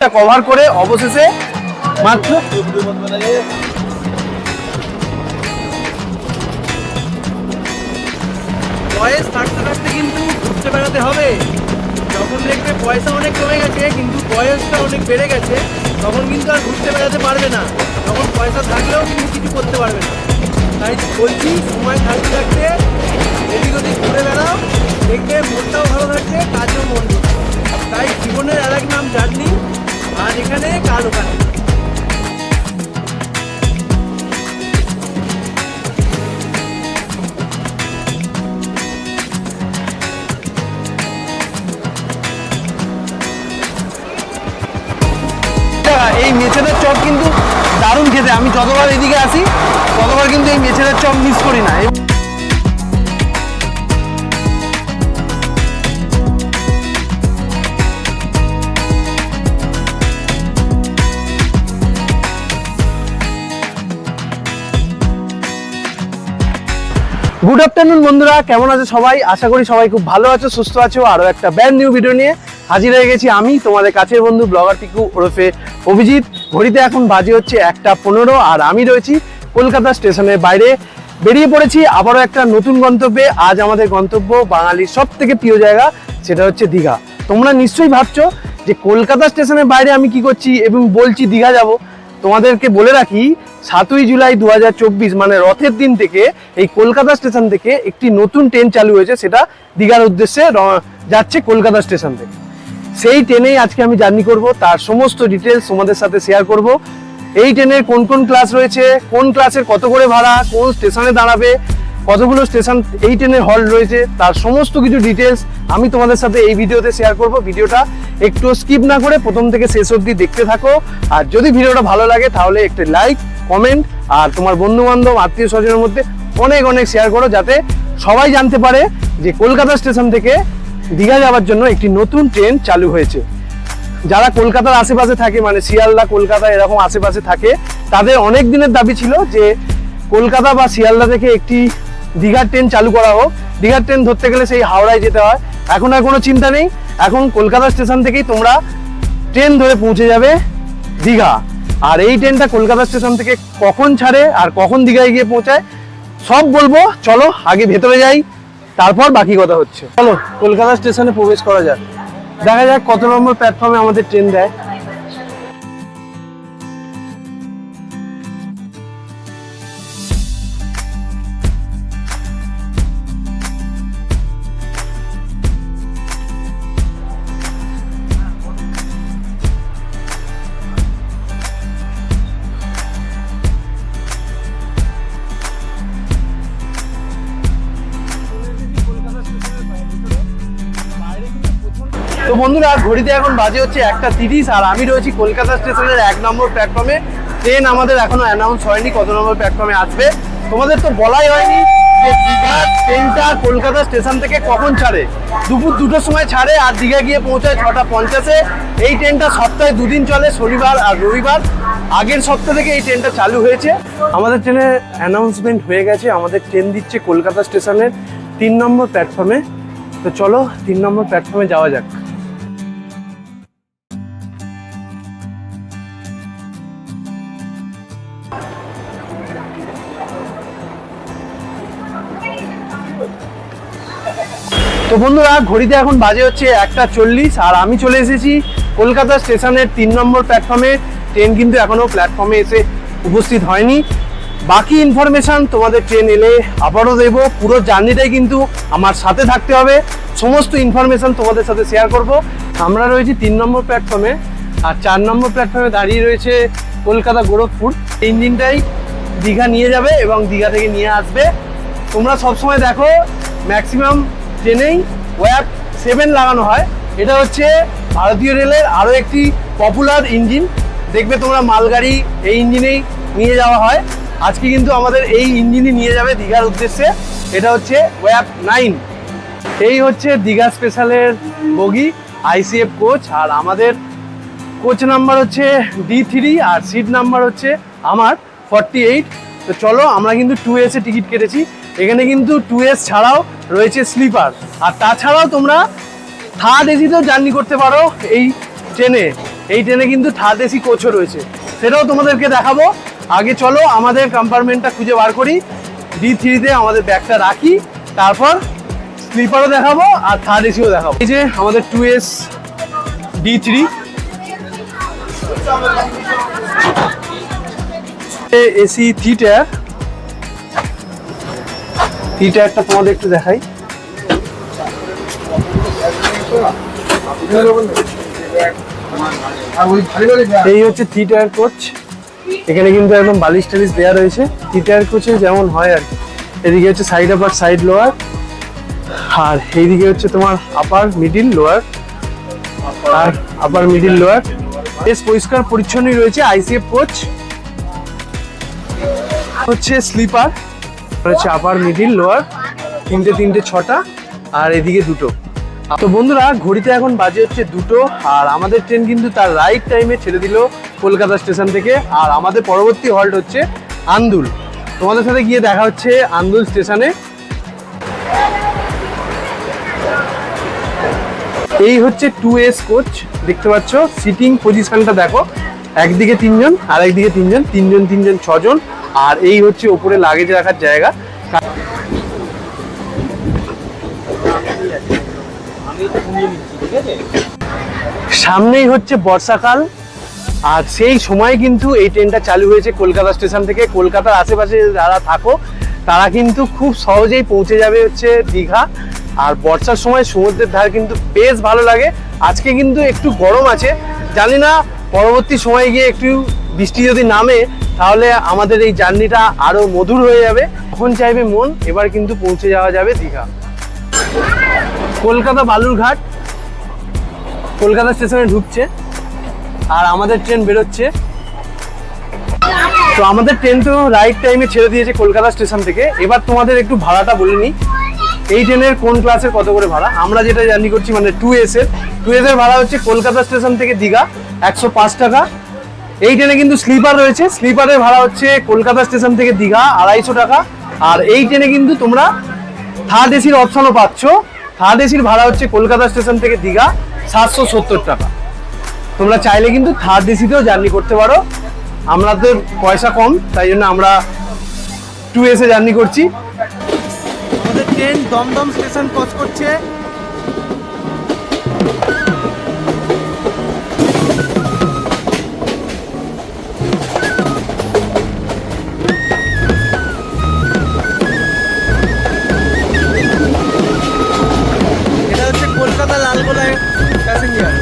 Cover করে অবশেষে মাত্র বয়স থাকতে থাকতে কিন্তু ঘুরতে বেড়াতে হবে। যখন দেখবে পয়সা অনেক কমে গেছে কিন্তু বয়সটা অনেক বেড়ে গেছে, তখন কিন্তু আর ঘুরতে বেড়াতে পারবে না। তখন পয়সা থাকলেও কিন্তু কিছু করতে পারবে না। তাই বলছি, সময় থাকতে থাকতে এদিক ওদিক ঘুরে বেড়াও, দেখবে মনটাও ভালো থাকবে, কাজেও মন করবে। তাই জীবনের আর এক নাম জার্নি, আজ এখানে কাল ওখানে। এই মেছেদের চপ কিন্তু দারুণ খেতে। আমি যতবার এদিকে আসি ততবার কিন্তু এই মেছেদের চপ মিস করি না। গুড আফটারনুন বন্ধুরা, কেমন আছে সবাই? আশা করি সবাই খুব ভালো আছো, সুস্থ আছো। আরও একটা ব্র্যান্ড নিউ ভিডিও নিয়ে হাজির হয়ে গেছি আমি, তোমাদের কাছের বন্ধু ব্লগার পিকু ওরফে অভিজিৎ। ঘড়িতে এখন বাজে হচ্ছে 1:15 আর আমি রয়েছি কলকাতা স্টেশনের বাইরে। বেরিয়ে পড়েছি আবারও একটা নতুন গন্তব্যে। আজ আমাদের গন্তব্য বাঙালির সব থেকে প্রিয় জায়গা, সেটা হচ্ছে দীঘা। তোমরা নিশ্চয়ই ভাবছো যে কলকাতা স্টেশনের বাইরে আমি কি করছি এবং বলছি দীঘা যাব। তোমাদেরকে বলে রাখি, 7ই জুলাই 2024 মানে রথের দিন থেকে এই কলকাতা স্টেশন থেকে একটি নতুন ট্রেন চালু হয়েছে, সেটা দীঘার উদ্দেশ্যে যাচ্ছে কলকাতা স্টেশন থেকে। সেই ট্রেনেই আজকে আমি জার্নি করব, তার সমস্ত ডিটেলস তোমাদের সাথে শেয়ার করব। এই ট্রেনের কোন কোন ক্লাস রয়েছে, কোন ক্লাসের কত করে ভাড়া, কোন স্টেশনে দাঁড়াবে, কতগুলো স্টেশন এই ট্রেনের হল্ট রয়েছে, তার সমস্ত কিছু ডিটেলস আমি তোমাদের সাথে এই ভিডিওতে শেয়ার করব। ভিডিওটা একটু স্কিপ না করে প্রথম থেকে শেষ অবধি দেখতে থাকো। আর যদি ভিডিওটা ভালো লাগে তাহলে একটু লাইক, কমেন্ট আর তোমার বন্ধু বান্ধব, আত্মীয় স্বজনের মধ্যে অনেক অনেক শেয়ার করো, যাতে সবাই জানতে পারে যে কলকাতা স্টেশন থেকে দীঘা যাওয়ার জন্য একটি নতুন ট্রেন চালু হয়েছে। যারা কলকাতার আশেপাশে থাকে, মানে শিয়ালদা, কলকাতা এরকম আশেপাশে থাকে, তাদের অনেক দিনের দাবি ছিল যে কলকাতা বা শিয়ালদা থেকে একটি দীঘার ট্রেন চালু করা হোক। দীঘার ট্রেন ধরতে গেলে সেই হাওড়ায় যেতে হয়। এখন আর কোনো চিন্তা নেই, এখন কলকাতা স্টেশন থেকেই তোমরা ট্রেন ধরে পৌঁছে যাবে দীঘা। আর এই ট্রেনটা কলকাতা স্টেশন থেকে কখন ছাড়ে আর কখন দীঘায় গিয়ে পৌঁছায় সব বলবো। চলো আগে ভেতরে যাই, তারপর বাকি কথা হচ্ছে। চলো কলকাতা স্টেশনে প্রবেশ করা যাক, দেখা যাক কত নম্বর প্ল্যাটফর্মে আমাদের ট্রেন দেয়। তো বন্ধুরা, ঘড়িতে এখন বাজে হচ্ছে 1:30 আর আমি রয়েছি কলকাতা স্টেশনের 1 নম্বর প্ল্যাটফর্মে। ট্রেন আমাদের এখনো অ্যানাউন্স হয়নি কত নম্বর প্ল্যাটফর্মে আসবে। তোমাদের তো বলাই হয়নি যে দীঘার ট্রেনটা কলকাতা স্টেশন থেকে কখন ছাড়ে। দুপুর 2টোর সময় ছাড়ে আর দীঘা গিয়ে পৌঁছায় 6:50-এ। এই ট্রেনটা সপ্তাহে 2 দিন চলে, শনিবার আর রবিবার। আগের সপ্তাহ থেকে এই ট্রেনটা চালু হয়েছে। আমাদের ট্রেনের অ্যানাউন্সমেন্ট হয়ে গেছে, আমাদের ট্রেন দিচ্ছে কলকাতা স্টেশনের 3 নম্বর প্ল্যাটফর্মে। তো চলো 3 নম্বর প্ল্যাটফর্মে যাওয়া যাক। তো বন্ধুরা, ঘড়িতে এখন বাজে হচ্ছে 1:40 আর আমি চলে এসেছি কলকাতা স্টেশনের 3 নম্বর প্ল্যাটফর্মে। ট্রেন কিন্তু এখনো প্ল্যাটফর্মে এসে উপস্থিত হয়নি। বাকি ইনফরমেশন তোমাদের ট্রেন এলে আবারও দেব। পুরো জার্নিটাই কিন্তু আমার সাথে থাকতে হবে, সমস্ত ইনফরমেশন তোমাদের সাথে শেয়ার করব। আমরা রয়েছি 3 নম্বর প্ল্যাটফর্মে আর 4 নম্বর প্ল্যাটফর্মে দাঁড়িয়ে রয়েছে কলকাতা গোরখপুর। ইঞ্জিনটাই দীঘা নিয়ে যাবে এবং দীঘা থেকে নিয়ে আসবে। তোমরা সবসময় দেখো ম্যাক্সিমাম ট্রেনেই ওয়াপ 7 লাগানো হয়। এটা হচ্ছে ভারতীয় রেলের আরও একটি পপুলার ইঞ্জিন। দেখবে তোমরা মালগাড়ি এই ইঞ্জিনেই নিয়ে যাওয়া হয়। আজকে কিন্তু আমাদের এই ইঞ্জিনই নিয়ে যাবে দীঘার উদ্দেশ্যে। এটা হচ্ছে ওয়াপ 9। এই হচ্ছে দীঘা স্পেশালের বগি ICF কোচ, আর আমাদের কোচ নাম্বার হচ্ছে D3 আর সিট নাম্বার হচ্ছে আমার 48। তো চলো, আমরা কিন্তু 2S এ টিকিট কেটেছি। এখানে কিন্তু 2S ছাড়াও রয়েছে স্লিপার, আর তাছাড়াও তোমরা থার্ড এসিতেও জার্নি করতে পারো এই ট্রেনে, এই ট্রেনে কিন্তু থার্ড এসি কোচও রয়েছে, সেটাও তোমাদেরকে দেখাবো। আগে চলো আমাদের কম্পার্টমেন্টটা খুঁজে বার করি, D3-তে আমাদের ব্যাগটা রাখি, তারপর স্লিপারও দেখাবো আর থার্ড এসিও দেখাবো। এই যে আমাদের 2S D3 এসি থ্রি টায়ারটা তোমাদের একটু দেখাই। এই হচ্ছে থ্রি টায়ার কোচ, এখানে কিন্তু একদম বালিশ টালিশ দেওয়া রয়েছে থ্রি টায়ার কোচে যেমন হয় আর কি। এদিকে হচ্ছে সাইড আপার সাইড লোয়ার, আর এইদিকে হচ্ছে তোমার আপার মিডিল লোয়ার, আর আপার মিডিল লোয়ার বেশ পরিষ্কার পরিচ্ছন্নই রয়েছে। ICF কোচ হচ্ছে স্লিপার, হচ্ছে আপার মিডিল লোয়ার, তিনটে 6টা, আর এদিকে 2টো। তো বন্ধুরা ঘড়িতে এখন বাজে হচ্ছে 2টো, আর আমাদের ট্রেন কিন্তু তার রাইট টাইমে ছেড়ে দিল কলকাতা স্টেশন থেকে। আর আমাদের পরবর্তী হল্ট হচ্ছে আন্দুল। তোমাদের সাথে গিয়ে দেখা হচ্ছে আন্দুল স্টেশনে। এই হচ্ছে 2S কোচ, দেখতে পাচ্ছ সিটিং পজিশনটা দেখো, একদিকে 3 জন আর একদিকে 3 জন, 3 জন 3 জন 6 জন। আর এই হচ্ছে উপরে লাগেজ রাখার জায়গা। সামনেই হচ্ছে বর্ষাকাল, আর সেই সময় কিন্তু এই ট্রেনটা চালু হয়েছে কলকাতা স্টেশন থেকে। কলকাতার আশেপাশে যারা থাকো তারা কিন্তু খুব সহজেই পৌঁছে যাবে হচ্ছে দীঘা। আর বর্ষার সময় সমুদ্রের ধার কিন্তু বেশ ভালো লাগে। আজকে কিন্তু একটু গরম আছে, জানি না পরবর্তী সময়ে গিয়ে একটু বৃষ্টি যদি নামে তাহলে আমাদের এই জার্নিটা আরো মধুর হয়ে যাবে। তখন চাইবে মন, এবার কিন্তু পৌঁছে যাওয়া যাবে দীঘা। কলকাতা বালুরঘাট, কলকাতা স্টেশনে ঢুকছে আর আমাদের ট্রেন বেরোচ্ছে। তো আমাদের ট্রেন তো রাইট টাইমে ছেড়ে দিয়েছে কলকাতা স্টেশন থেকে। এবার তোমাদের একটু ভাড়াটা বলে নিই, এই ট্রেনের কোন ক্লাসের কত করে ভাড়া। আমরা যেটা জার্নি করছি মানে 2S এর ভাড়া হচ্ছে কলকাতা স্টেশন থেকে দীঘা 105 টাকা। এই ট্রেনে কিন্তু স্লিপার রয়েছে, স্লিপারের ভাড়া হচ্ছে কলকাতা স্টেশন থেকে দীঘা 250 টাকা। আর এই ট্রেনে কিন্তু তোমরা থার্ড এসির অপশনও পাচ্ছ। থার্ড এসির ভাড়া হচ্ছে কলকাতা স্টেশন থেকে দীঘা 770 টাকা। তোমরা চাইলে কিন্তু থার্ড এসিতেও জার্নি করতে পারো। আমাদের পয়সা কম, তাই জন্য আমরা 2S জার্নি করছি। আমাদের ট্রেন দমদম স্টেশন ক্রস করছে। এটা হচ্ছে কলকাতা লালগোলায় প্যাসেঞ্জার।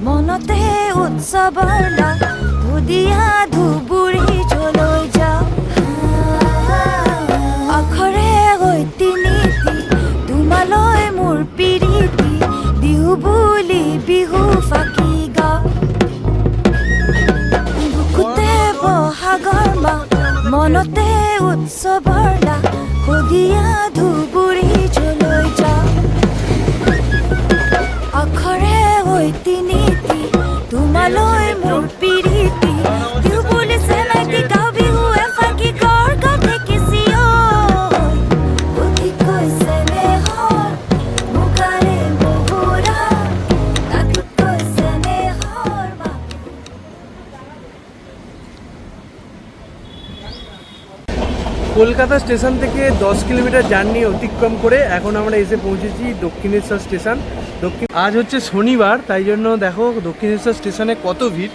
মনতে উৎসৱৰ লাগ ধুদিয়া ধুবুৰী জলৈ যাওঁ আখৰে গৈতি নীতি তোমালৈ মোৰ পিৰিতি বিহু বুলি বিহু ফাকি গাওঁ বুকুতে বহাগৰ মাহ মনতে উৎসৱৰ লাগ ধুদিয়া ধুবুৰী জলৈ যাওঁ আখৰে গৈতি নীতি তোমালৈ মোৰ পিৰিতি বিহু বুলি চেনাইতি গাওঁ বিহু এফাকি গড় গাঁতে কিচিঅ অধিকৈ চেনেহৰ মুখাৰে বহুৰা তাতোতকৈ চেনেহৰ কলকাতা স্টেশন থেকে 10 কিলোমিটার জার্নি অতিক্রম করে এখন আমরা এসে পৌঁছেছি দক্ষিণেশ্বর স্টেশন। আজ হচ্ছে শনিবার, তাই জন্য দেখো দক্ষিণেশ্বর স্টেশনে কত ভিড়।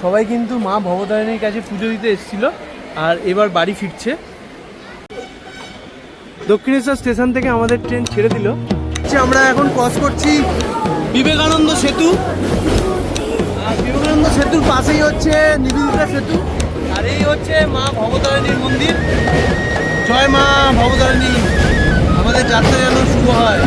সবাই কিন্তু মা ভবতারিণীর কাছে পুজো দিতে এসেছিল আর এবার বাড়ি ফিরছে। দক্ষিণেশ্বর স্টেশন থেকে আমাদের ট্রেন ছেড়ে দিল। আমরা এখন ক্রস করছি বিবেকানন্দ সেতু, আর বিবেকানন্দ সেতুর পাশেই হচ্ছে নিবেদিতা সেতু, আর এই হচ্ছে মা ভবতারিণীর মন্দির। জয় মা ভবতারিণী, আমাদের যাত্রা যেন শুভ হয়।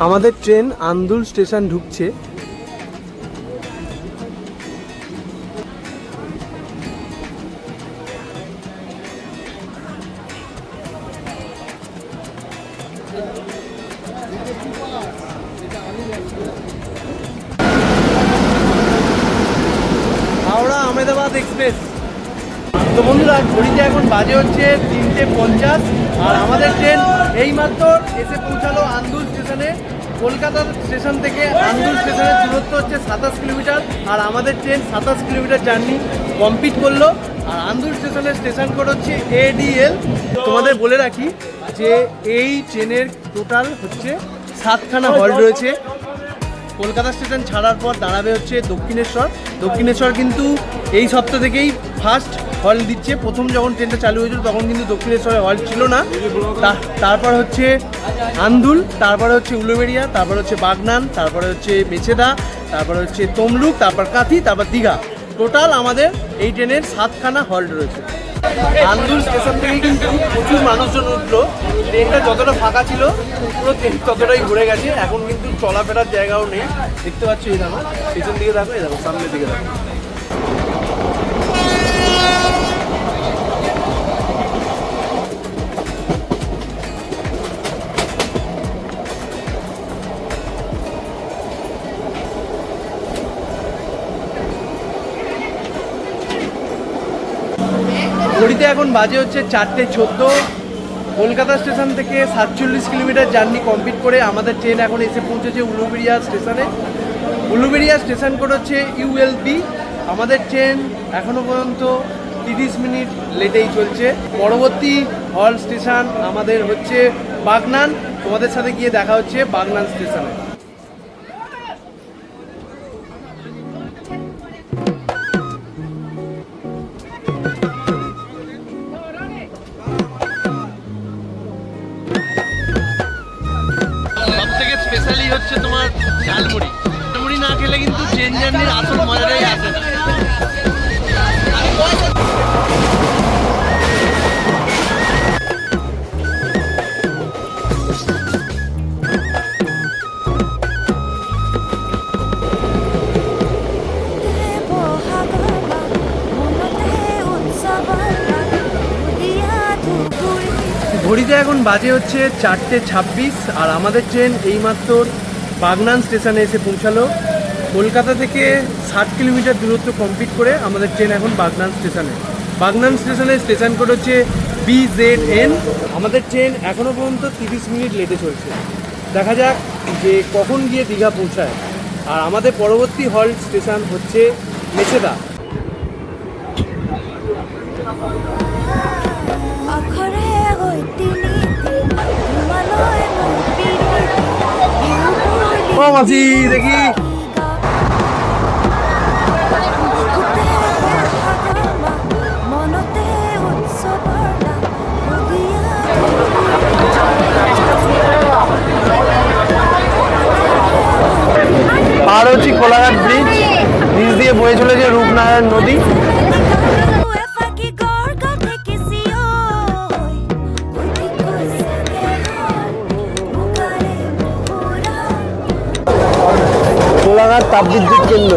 আমাদের ট্রেন আন্দুল স্টেশন ঢুকছে। আহমেদাবাদ এক্সপ্রেস। তো বন্ধুরা, ঘড়িতে এখন বাজে হচ্ছে 3:50 আর আমাদের ট্রেন এইমাত্র এসে পৌঁছালো আন্দুল স্টেশনে। কলকাতা স্টেশন থেকে আন্দুল স্টেশনের দূরত্ব হচ্ছে 27 কিলোমিটার আর আমাদের ট্রেন 27 কিলোমিটার জার্নি কমপ্লিট করলো। আর আন্দুল স্টেশনের স্টেশন কোড হচ্ছে ADL। তোমাদের বলে রাখি যে এই ট্রেনের টোটাল হচ্ছে 7খানা হল রয়েছে। কলকাতা স্টেশন ছাড়ার পর দাঁড়াবে হচ্ছে দক্ষিণেশ্বর। দক্ষিণেশ্বর কিন্তু এই সপ্তাহ থেকেই ফার্স্ট হল দিচ্ছে। প্রথম যখন ট্রেনটা চালু হয়েছিল তখন কিন্তু দক্ষিণেশ্বরে হল ছিল না। তারপর হচ্ছে আন্দুল, তারপরে হচ্ছে উলুবেড়িয়া, তারপর হচ্ছে বাগনান, তারপরে হচ্ছে মেছেদা, তারপর হচ্ছে তমলুক, তারপর কাঁথি, তারপর দীঘা। টোটাল আমাদের এই ট্রেনের 7খানা হল্ট রয়েছে। আন্দুল স্টেশন থেকে কিন্তু প্রচুর মানুষজন উঠলো। ট্রেনটা যতটা ফাঁকা ছিল পুরো ট্রেন ততটাই ঘুরে গেছে। এখন কিন্তু চলাফেরার জায়গাও নেই। দেখতে পাচ্ছ, এই দেখো পেছন দিকে দেখো, এই দেখো সামনের দিকে দেখো। ঘড়িতে এখন বাজে হচ্ছে 4:14। কলকাতা স্টেশন থেকে 47 কিলোমিটার জার্নি কমপ্লিট করে আমাদের ট্রেন এখন এসে পৌঁছেছে উলুবেড়িয়া স্টেশনে। উলুবেড়িয়া স্টেশন কোড হচ্ছে ULB। আমাদের ট্রেন এখনও পর্যন্ত 30 মিনিট লেটেই চলছে। পরবর্তী হল স্টেশন আমাদের হচ্ছে বাগনান। তোমাদের সাথে গিয়ে দেখা হচ্ছে বাগনান স্টেশনে। সবথেকে স্পেশালি হচ্ছে তোমার ঝালমুড়ি। ঝালমুড়ি না খেলে কিন্তু ট্রেন জার্নির আসল মজাটাই আসে না। ঘড়িতে এখন বাজে হচ্ছে 4:26 আর আমাদের ট্রেন এইমাত্র বাগনান স্টেশনে এসে পৌঁছালো। কলকাতা থেকে 60 কিলোমিটার দূরত্ব কমপ্লিট করে আমাদের ট্রেন এখন বাগনান স্টেশনে। বাগনান স্টেশনের স্টেশন কোড হচ্ছে BZN। আমাদের ট্রেন এখনও পর্যন্ত 30 মিনিট লেটে চলছে। দেখা যাক যে কখন গিয়ে দীঘা পৌঁছায়। আর আমাদের পরবর্তী হল্ট স্টেশন হচ্ছে মেছেদা। ও মাসি দেখি আর হচ্ছে কোলাঘাট ব্রিজ দিয়ে বয়ে চলেছে রূপনারায়ণ নদী। কোলাঘাট তাপবিদ্যুৎ কেন্দ্র।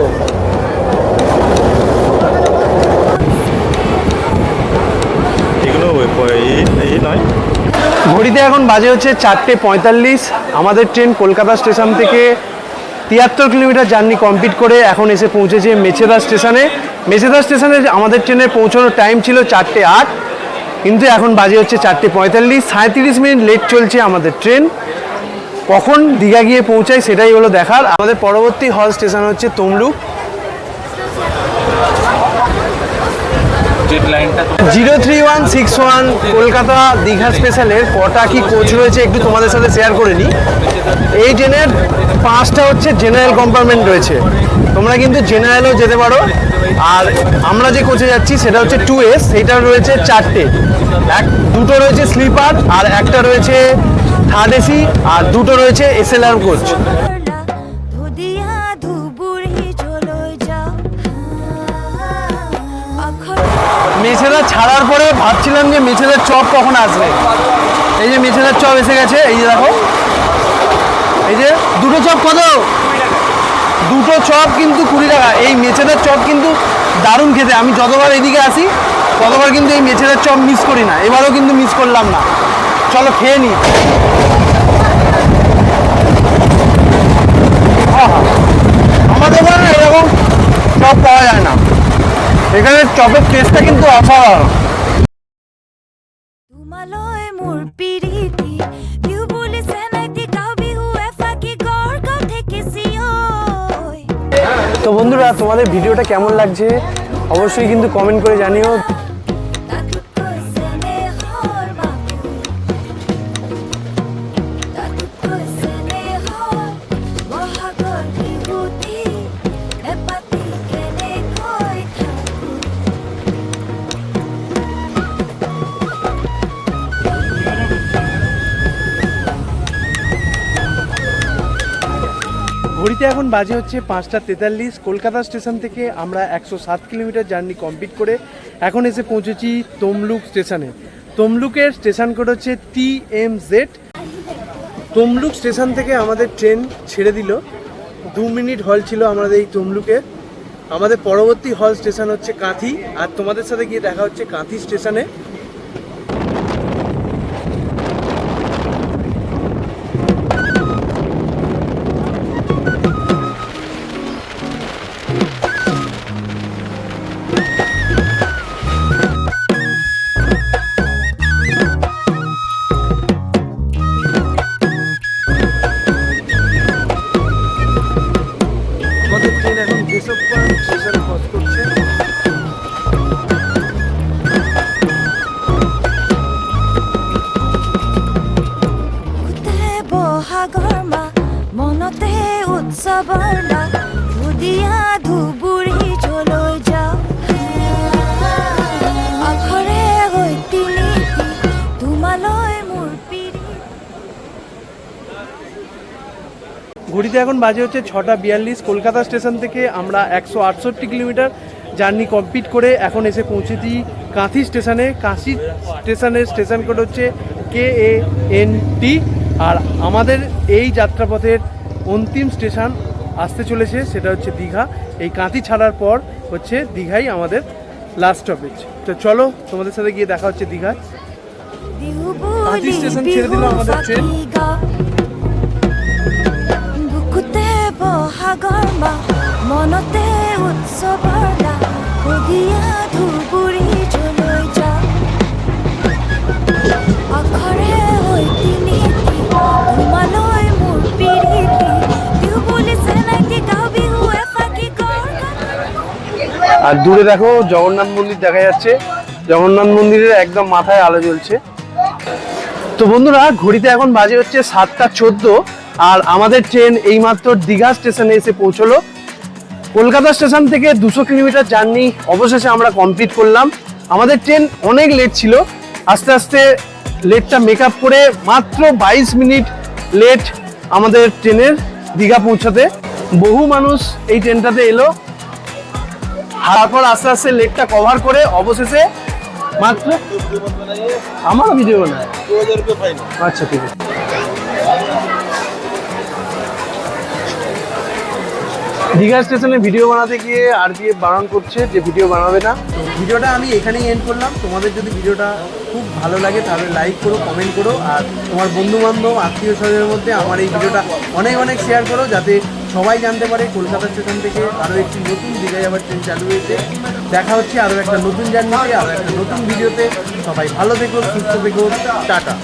ঘড়িতে এখন বাজে হচ্ছে 4:45। আমাদের ট্রেন কলকাতা স্টেশন থেকে 73 কিলোমিটার জার্নি কমপ্লিট করে এখন এসে পৌঁছেছে মেছেদা স্টেশনে। মেছেদা স্টেশনে আমাদের ট্রেনের পৌঁছানোর টাইম ছিল 4:08, কিন্তু এখন বাজে হচ্ছে 4:45। 37 মিনিট লেট চলছে আমাদের ট্রেন। কখন দীঘা গিয়ে পৌঁছায় সেটাই হলো দেখার। আমাদের পরবর্তী হল স্টেশন হচ্ছে তমলুক। 03161 কলকাতা দীঘা স্পেশালের কটা কি কোচ রয়েছে একটু তোমাদের সাথে শেয়ার করে নিই। এই ট্রেনের 5টা হচ্ছে জেনারেল কম্পার্টমেন্ট রয়েছে। তোমরা কিন্তু জেনারেলও যেতে পারো। আর আমরা যে কোচে যাচ্ছি সেটা হচ্ছে 2S, সেইটা রয়েছে 4টে। দুটো রয়েছে স্লিপার আর একটা রয়েছে থার্ড AC আর দুটো রয়েছে SLR কোচ। মেছেদা ছাড়ার পরে ভাবছিলাম যে মেছেদার চপ কখন আসবে। এই যে মেছেদার চপ এসে গেছে। এই যে দেখো, এই যে দুটো চপ কত? দুটো চপ কিন্তু 20 টাকা। এই মেছেদার চপ কিন্তু দারুণ খেতে। আমি যতবার এদিকে আসি ততবার কিন্তু এই মেছেদার চপ মিস করি না। এবারও কিন্তু মিস করলাম না। চলো খেয়ে নিই। আমাদের এরকম চপ পাওয়া যায় না। এখানে চপের টেস্টটা কিন্তু অসাধারণ। তোমালৈ মোৰ পিৰিতি দিও বুলি চেনাইতি গাও বিহু এফাকি গড় গাও ঠেকেছি ঐ। তো বন্ধুরা, তোমাদের ভিডিওটা কেমন লাগছে অবশ্যই কিন্তু কমেন্ট করে জানিও। তাতোতকৈ চেনেহৰ বাবু, তাতোতকৈ চেনেহৰ বহাগৰ বিহুটি এপাতি কেনেকৈ থাকোঁ। ঘড়িতে এখন বাজে হচ্ছে 5:43। কলকাতা স্টেশন থেকে আমরা 107 কিলোমিটার জার্নি কমপ্লিট করে এখন এসে পৌঁছেছি তমলুক স্টেশনে। তমলুকের স্টেশন কোড হচ্ছে TMZ। তমলুক স্টেশন থেকে আমাদের ট্রেন ছেড়ে দিল। 2 মিনিট হল ছিল আমাদের এই তমলুকে। আমাদের পরবর্তী হল স্টেশন হচ্ছে কাঁথি, আর তোমাদের সাথে গিয়ে দেখা হচ্ছে কাঁথি স্টেশনে। আমাদের ট্রেন এখন কেশবপুর স্টেশনে ক্রস করছে। উঠে বহাগৰ মাহ মনতে উৎসৱৰ নাম ধুনীয়া ধুবুৰী যলৈ যাওঁ আখৰে সৈতে নীতি তোমালৈ মোৰ পিৰি। ঘড়িতে এখন বাজে হচ্ছে 6:42। কলকাতা স্টেশন থেকে আমরা 168 কিলোমিটার জার্নি কমপ্লিট করে এখন এসে পৌঁছেছি কাঁথি স্টেশনে। কাঁথি স্টেশনের স্টেশন কোড হচ্ছে KANT। আর আমাদের এই যাত্রাপথের অন্তিম স্টেশন আসতে চলেছে, সেটা হচ্ছে দীঘা। এই কাঁথি ছাড়ার পর হচ্ছে দীঘাই আমাদের লাস্ট স্টপেজ। তো চলো তোমাদের সাথে গিয়ে দেখা হচ্ছে দীঘায়। কাঁথি স্টেশন ছেড়ে দিল আমাদের ট্রেন। বুকুতে বহাগৰ মাহ মনতে উৎসৱৰ নাম সুধীয়া ধুবুৰী যলৈ যাওঁ আখৰে সৈতে নীতি তোমালৈ মোৰ পিৰিতি দিও বুলি চেনাইতি গাও বিহু এফাকি গড় গাও। আর দূরে দেখো জগন্নাথ মন্দির দেখা যাচ্ছে। জগন্নাথ মন্দিরের একদম মাথায় আলো জ্বলছে। তো বন্ধুরা, ঘড়িতে এখন বাজে হচ্ছে 7:14 আর আমাদের ট্রেন এইমাত্র দীঘা স্টেশনে এসে পৌঁছলো। কলকাতা স্টেশন থেকে 200 কিলোমিটার জার্নি অবশেষে আমরা কমপ্লিট করলাম। আমাদের ট্রেন অনেক লেট ছিল, আস্তে আস্তে লেটটা মেকআপ করে মাত্র 22 মিনিট লেট আমাদের ট্রেনের দীঘা পৌঁছাতে। বহু মানুষ এই ট্রেনটাতে এলো, তারপর আস্তে আস্তে লেটটা কভার করে অবশেষে মাত্র আমার ভিডিও বানায়। আচ্ছা, ঠিক আছে। দীঘা স্টেশনে ভিডিও বানাতে গিয়ে RPF বারণ করছে যে ভিডিও বানাবে না। তো ভিডিওটা আমি এখানেই এন্ড করলাম। তোমাদের যদি ভিডিওটা খুব ভালো লাগে তাহলে লাইক করো, কমেন্ট করো, আর তোমার বন্ধুবান্ধব আত্মীয় স্বজনের মধ্যে আমার এই ভিডিওটা অনেক অনেক শেয়ার করো, যাতে সবাই জানতে পারে কলকাতা স্টেশন থেকে আরও একটি নতুন দীঘায় যাওয়ার ট্রেন চালু হয়েছে। দেখা হচ্ছে আরও একটা নতুন জার্নিতে, আরও একটা নতুন ভিডিওতে। সবাই ভালো থেকো, সুস্থ থেকো, টাটা।